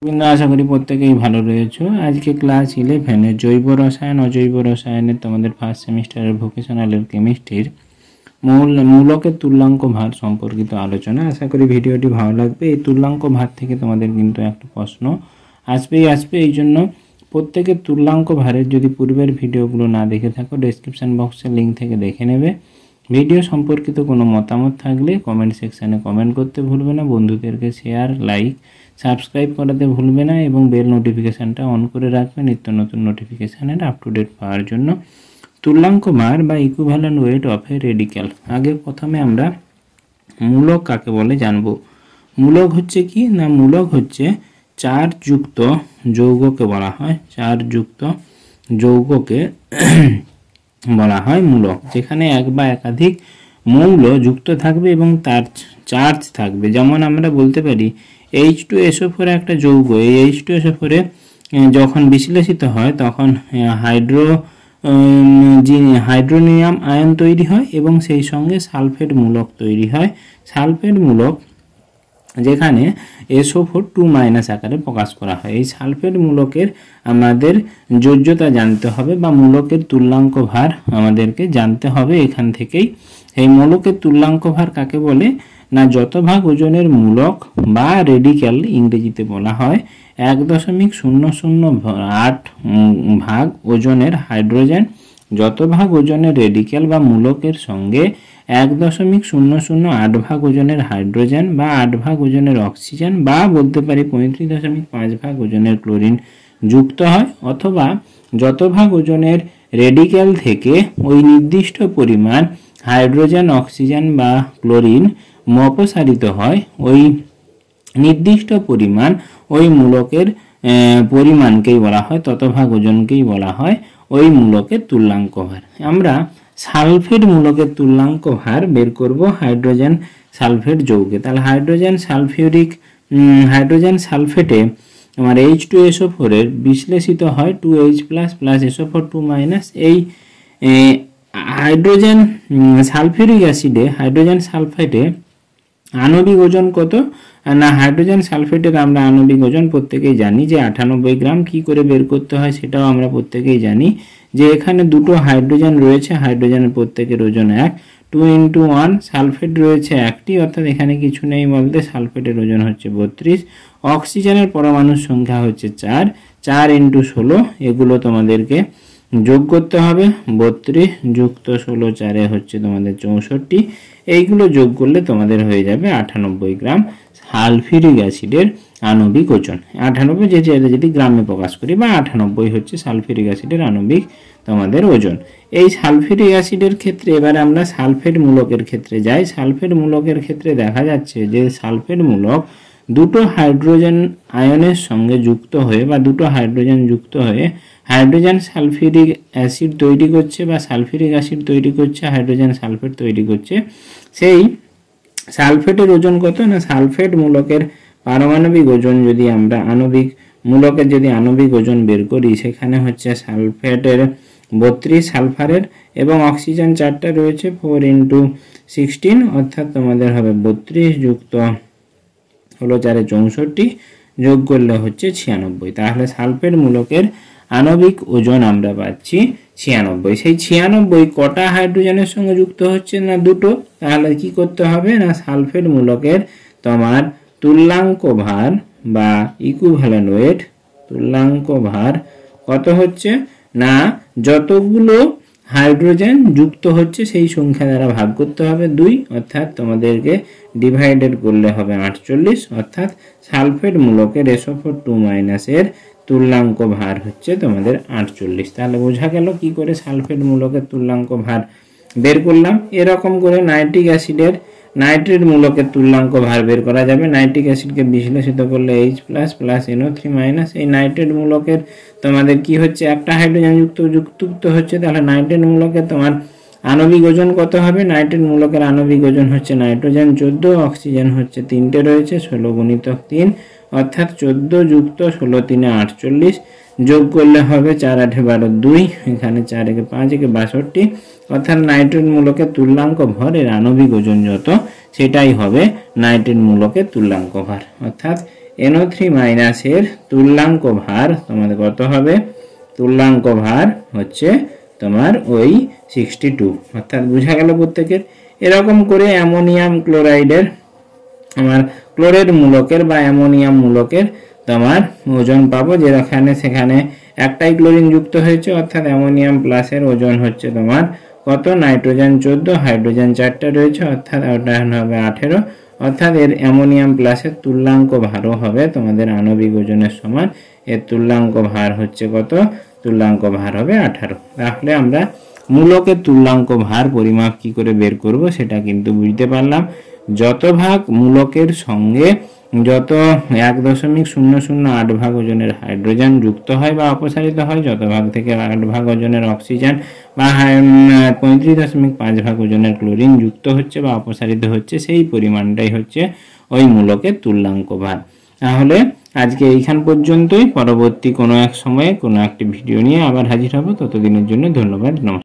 কিন্তু আশা করি প্রত্যেকেই ভালো রয়েছো। আজকে ক্লাস 11 জৈব রসায়ন অজৈব রসায়নের তোমাদের ফার্স্ট সেমিস্টারের ভোকেশনালের কেমিস্ট্রির মূলকের তুল্যাঙ্ক ভার সম্পর্কিত আলোচনা। আশা করি ভিডিওটি ভালো লাগবে। এই তুল্যাঙ্ক ভার থেকে তোমাদের কিন্তু একটা প্রশ্ন আসবে। এই জন্য প্রত্যেকের তুল্যাঙ্ক ভারের যদি পূর্বের ভিডিওগুলো না দেখে থাকো ডেসক্রিপশন বক্সের লিঙ্ক থেকে দেখে নেবে। ভিডিও সম্পর্কিত কোনো মতামত থাকলে কমেন্ট সেকশানে কমেন্ট করতে ভুলবে না। বন্ধুদেরকে শেয়ার, লাইক, সাবস্ক্রাইব করাতে ভুলবে না এবং বেল নোটিফিকেশানটা অন করে রাখবে নিত্য নতুন নোটিফিকেশানের আপ টু ডেট পাওয়ার জন্য। তুল্যাঙ্ক ভার বা equivalent weight of A radical. আগে প্রথমে আমরা মূলক কাকে বলে জানবো। মূলক হচ্ছে কি না, মূলক হচ্ছে চার্জযুক্ত যৌগকে বলা হয়। চার্জযুক্ত যৌগকে বলা হয় মূলক, যেখানে এক বা একাধিক মৌল যুক্ত থাকবে এবং তার চার্জ থাকবে। যেমন আমরা বলতে পারি H2SO4 একটা যৌগ। এই H2SO4 যখন বিশ্লেষিত হয় তখন হাইড্রোনিয়াম আয়ন তৈরি হয় এবং সেই সঙ্গে সালফেট মূলক তৈরি হয়। সালফেট মূলক যেখানে SO4 2- আকারে প্রকাশ করা হয়। এই সালফেট মূলকের আমাদের যোজ্যতা জানতে হবে বা মূলকের তুল্যাঙ্ক ভার আমাদেরকে জানতে হবে এখান থেকেই। এই মূলকের তুল্যাঙ্ক ভার কাকে বলে না, যত ভাগ ওজনের মূলক বা রেডিক্যাল ইংরেজিতে বলা হয় 1.008 ভাগ ওজনের হাইড্রোজেন, যত ভাগ ওজনের রেডিক্যাল বা মূলকের সঙ্গে 1.008 ভাগ ওজনের হাইড্রোজেন বা 8 ভাগ ওজনের অক্সিজেন বা বলতে পারি 35.5 ভাগ ওজনের ক্লোরিন যুক্ত হয়, অথবা যত ভাগ ওজনের রেডিক্যাল থেকে ওই নির্দিষ্ট পরিমাণ হাইড্রোজেন, অক্সিজেন বা ক্লোরিন অপসারিত হয়, ওই নির্দিষ্ট পরিমাণ ওই মূলকের পরিমাণকেই বলা হয়, তত ভাগ ওজনকেই বলা হয় ওই মূলকের তুল্যাঙ্ক ভার। আমরা সালফেট মূলকের তুল্যাঙ্ক ভার বের করব হাইড্রোজেন সালফেট যৌগে। তাহলে হাইড্রোজেন সালফেটে আমার H2SO4 এর বিশ্লেষিত হয় 2H+ SO4 2-। এই হাইড্রোজেন সালফেটে আণবিক ওজন কত না, হাইড্রোজেন সালফেটের আমরা আণবিক ওজন প্রত্যেকেই জানি যে 98 গ্রাম। কি করে বের করতে হয় সেটাও আমরা প্রত্যেকেই জানি যে এখানে দুটো হাইড্রোজেন রয়েছে, হাইড্রোজেনের প্রত্যেকের ওজন 1, 2 × 1 সালফেট রয়েছে একটি, অর্থাৎ এখানে কিছু নেই বলতে সালফেটের ওজন হচ্ছে 32। অক্সিজেনের পরমাণুর সংখ্যা হচ্ছে 4, 4 × 16 এগুলো তোমাদেরকে যোগ করতে হবে। 32 যুক্ত 16 4 হচ্ছে তোমাদের 64। এইগুলো যোগ করলে তোমাদের হয়ে যাবে 98 গ্রাম সালফিউরিক অ্যাসিডের আণবিক ওজন। 98 যদি গ্রামে প্রকাশ করি বা 98 হচ্ছে সালফিউরিক অ্যাসিডের আণবিক তোমাদের ওজন। এই সালফিউরিক অ্যাসিডের ক্ষেত্রে এবারে আমরা সালফেট মূলকের ক্ষেত্রে যাই। সালফেট মূলকের ক্ষেত্রে দেখা যাচ্ছে যে সালফেট মূলক দুটো হাইড্রোজেন আয়নের সঙ্গে যুক্ত হয়ে বা দুটো হাইড্রোজেন যুক্ত হয়ে হাইড্রোজেন সালফিউরিক অ্যাসিড তৈরি করছে বা সালফিউরিক অ্যাসিড তৈরি করছে, হাইড্রোজেন সালফেট তৈরি করছে। সেই সালফেটের ওজন কত না, সালফেট মূলকের পারমাণবিক ওজন যদি আমরা মূলকের যদি আণবিক ওজন বের করি সেখানে হচ্ছে সালফেটের 32 সালফারের এবং অক্সিজেন 4টা রয়েছে 4 × 16 অর্থাৎ তোমাদের হবে 32 যুক্ত 4 64 যোগ করলে হচ্ছে 96। তাহলে সালফেট মূলকের আণবিক ওজন আমরা পাচ্ছি 96। সেই 96 কটা হাইড্রোজেনের সঙ্গে যুক্ত হচ্ছে না, দুটো। তাহলে কি করতে হবে না, সালফেট মূলকের তোমার তুল্যাঙ্ক ভার বা ইকুইভ্যালেন্ট ওয়েট তুল্যাঙ্ক ভার কত হচ্ছে না, যতগুলো হাইড্রোজেন যুক্ত হচ্ছে সেই সংখ্যা দ্বারা ভাগ করতে হবে 2, অর্থাৎ তোমাদেরকে ডিভাইডেড করলে হবে 48, অর্থাৎ সালফেট মূলকের SO4 2- এর তুল্যাঙ্ক ভার হচ্ছে তোমাদের 48। তাহলে বোঝা গেল কি করে সালফেট মূলকের তুল্যাঙ্ক ভার বের করলাম। এরকম করে নাইট্রেট মূলকের তুল্যাঙ্ক ভার বের করা যাবে। নাইট্রিক অ্যাসিডকে বিশ্লেষিত করলে H+ NO3-। এই নাইট্রেট মূলকের তোমাদের কি হচ্ছে, একটা হাইড্রোজেন যুক্ত হচ্ছে। তাহলে নাইট্রেট মূলকের তোমার আণবিক ওজন কত হবে, নাইট্রেট মূলকের আণবিক ওজন হচ্ছে নাইট্রোজেন 14, অক্সিজেন হচ্ছে 3টে রয়েছে 16 × 3 অর্থাৎ 14 যুক্ত 16 3 48 যোগ করলে হবে 4 8 12 2, এখানে 4 1 5 1 62, অর্থাৎ নাইট্রেট মূলকের তুল্যাঙ্ক ভরের আণবিক ওজন যত সেটাই হবে নাইট্রেট মূলকের তুল্যাঙ্ক ভার। অর্থাৎ NO3- এর তুল্যাঙ্ক ভার তোমাদের কত হবে? তুল্যাঙ্ক ভার হচ্ছে তোমার ওই 62, অর্থাৎ বোঝা গেল প্রত্যেকের। এরকম করে অ্যামোনিয়াম ক্লোরাইডের আমার ক্লোরাইড মূলকের বা অ্যামোনিয়াম মূলকের তোমার ওজন পাবো, যেখানে সেখানে একটাই ক্লোরিন যুক্ত হয়েছে, অর্থাৎ অ্যামোনিয়াম প্লাসের ওজন হচ্ছে তোমার কত? নাইট্রোজেন 14, হাইড্রোজেন 4টা রয়েছে, অর্থাৎ ওটা হবে 18, অর্থাৎ এর অ্যামোনিয়াম প্লাসের তুল্যাঙ্ক ভারও হবে তোমাদের আণবিক ওজনের সমান। এর তুল্যাঙ্ক ভার হচ্ছে কত? তুল্যাঙ্ক ভার হবে 18। তাহলে আমরা মূলকের তুল্যাঙ্ক ভার পরিমাপ কি করে বের করব সেটা কিন্তু বুঝতে পারলাম। যত ভাগ মূলকের সঙ্গে যত 1.008 ভাগ ওজনের হাইড্রোজেন যুক্ত হয় বা অপসারিত হয়, যত ভাগ থেকে 8 ভাগ ওজনের অক্সিজেন বা 35.5 ভাগ ওজনের ক্লোরিন যুক্ত হচ্ছে বা অপসারিত হচ্ছে, সেই পরিমাণটাই হচ্ছে ওই মূলকের তুল্যাঙ্ক ভার। তাহলে আজকে এইখান পর্যন্তই। পরবর্তী কোনো এক সময়ে কোনো একটি ভিডিও নিয়ে আবার হাজির হব। ততদিনের জন্য ধন্যবাদ, নমস্কার।